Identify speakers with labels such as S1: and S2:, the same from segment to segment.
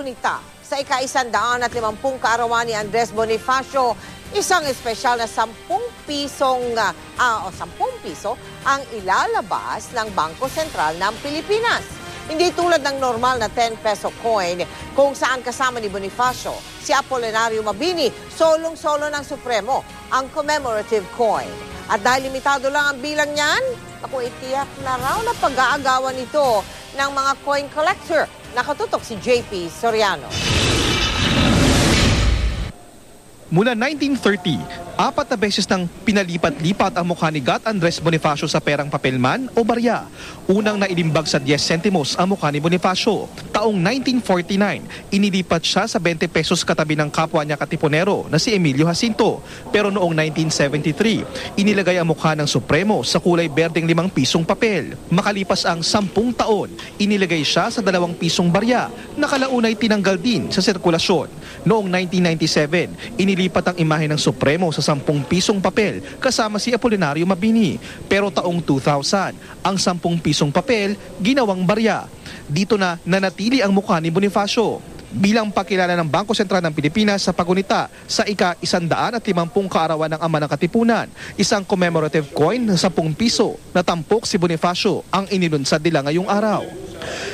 S1: pagunita sa ika-150 kaarawan ni Andres Bonifacio, isang espesyal na 10 piso ang ilalabas ng Bangko Sentral ng Pilipinas. Hindi tulad ng normal na 10 peso coin kung saan kasama ni Bonifacio si Apolinario Mabini, solong-solo ng Supremo ang commemorative coin. At dahil limitado lang ang bilang niyan, ako itiyak na raw na pag-aagawan ito ng mga coin collector. Nakatutok si JP Soriano.
S2: Mula 1930, 4 na beses nang pinalipat-lipat ang mukha ni Gat Andres Bonifacio sa perang papelman o barya. Unang nailimbag sa 10 centimos ang mukha ni Bonifacio. Taong 1949, inilipat siya sa 20 pesos katabi ng kapwa niya katipunero na si Emilio Jacinto. Pero noong 1973, inilagay ang mukha ng Supremo sa kulay berdeng 5 pisong papel. Makalipas ang 10 taon, inilagay siya sa 2 pisong barya na kalaunay tinanggal din sa sirkulasyon. Noong 1997, inilipat ang imahe ng Supremo sa 10 pisong papel kasama si Apolinario Mabini. Pero taong 2000, ang 10 pisong papel ginawang barya. Dito na nanatili ang mukha ni Bonifacio bilang pakilala ng Bangko Sentral ng Pilipinas sa pagunita sa ika-150 kaarawan ng Ama ng Katipunan. Isang commemorative coin na 10 piso na tampok si Bonifacio ang inilunsad nila ngayong araw.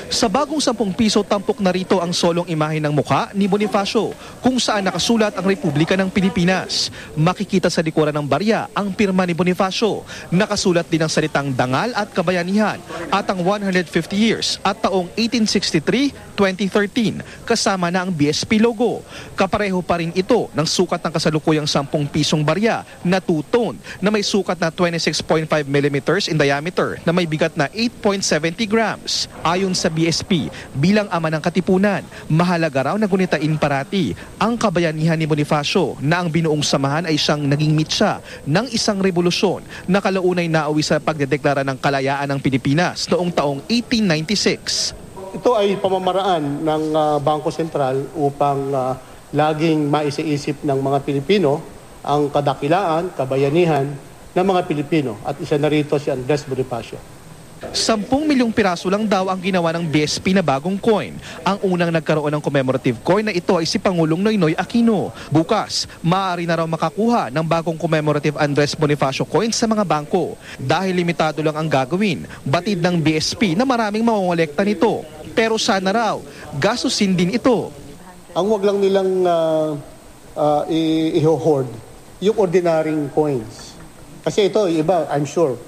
S2: Sa bagong 10 piso, tampok na rito ang solong imahe ng mukha ni Bonifacio kung saan nakasulat ang Republika ng Pilipinas. Makikita sa likuran ng barya ang pirma ni Bonifacio. Nakasulat din ang salitang dangal at kabayanihan at ang 150 years at taong 1863-2013 kasama na ang BSP logo. Kapareho pa rin ito ng sukat ng kasalukuyang 10 pisong barya na two-tone na may sukat na 26.5 mm in diameter na may bigat na 8.70 grams. Ayon sa BSP, bilang ama ng Katipunan, mahalaga raw na gunitain parati ang kabayanihan ni Bonifacio na ang binuong samahan ay siyang naging mitsa ng isang revolusyon na kalaunay nauwi sa pagdedeklara ng kalayaan ng Pilipinas noong taong 1896.
S3: Ito ay pamamaraan ng Bangko Sentral upang laging maisiisip ng mga Pilipino ang kadakilaan, kabayanihan ng mga Pilipino at isa na rito si Andres Bonifacio.
S2: 10 milyong piraso lang daw ang ginawa ng BSP na bagong coin. Ang unang nagkaroon ng commemorative coin na ito ay si Pangulong Noynoy Aquino. Bukas, maaari na raw makakuha ng bagong commemorative Andres Bonifacio coin sa mga bangko. Dahil limitado lang ang gagawin, batid ng BSP na maraming mawawalekta nito. Pero sana raw, gastusin din ito.
S3: Ang wag lang nilang i-hoard yung ordinaryong coins. Kasi ito, iba, I'm sure,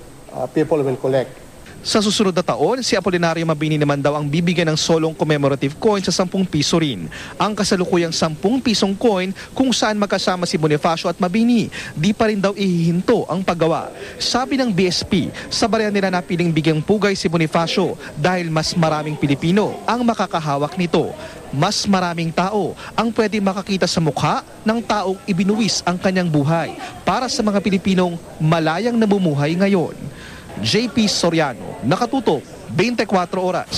S3: people will collect.
S2: Sa susunod na taon, si Apolinario Mabini naman daw ang bibigyan ng solong commemorative coin sa 10 piso rin. Ang kasalukuyang 10 pisong coin kung saan magkasama si Bonifacio at Mabini, di pa rin daw ihihinto ang paggawa. Sabi ng BSP, sa barya nila napiling bigyang pugay si Bonifacio dahil mas maraming Pilipino ang makakahawak nito. Mas maraming tao ang pwede makakita sa mukha ng taong ibinuwis ang kanyang buhay para sa mga Pilipinong malayang namumuhay ngayon. JP Soriano, nakatutok 24 oras.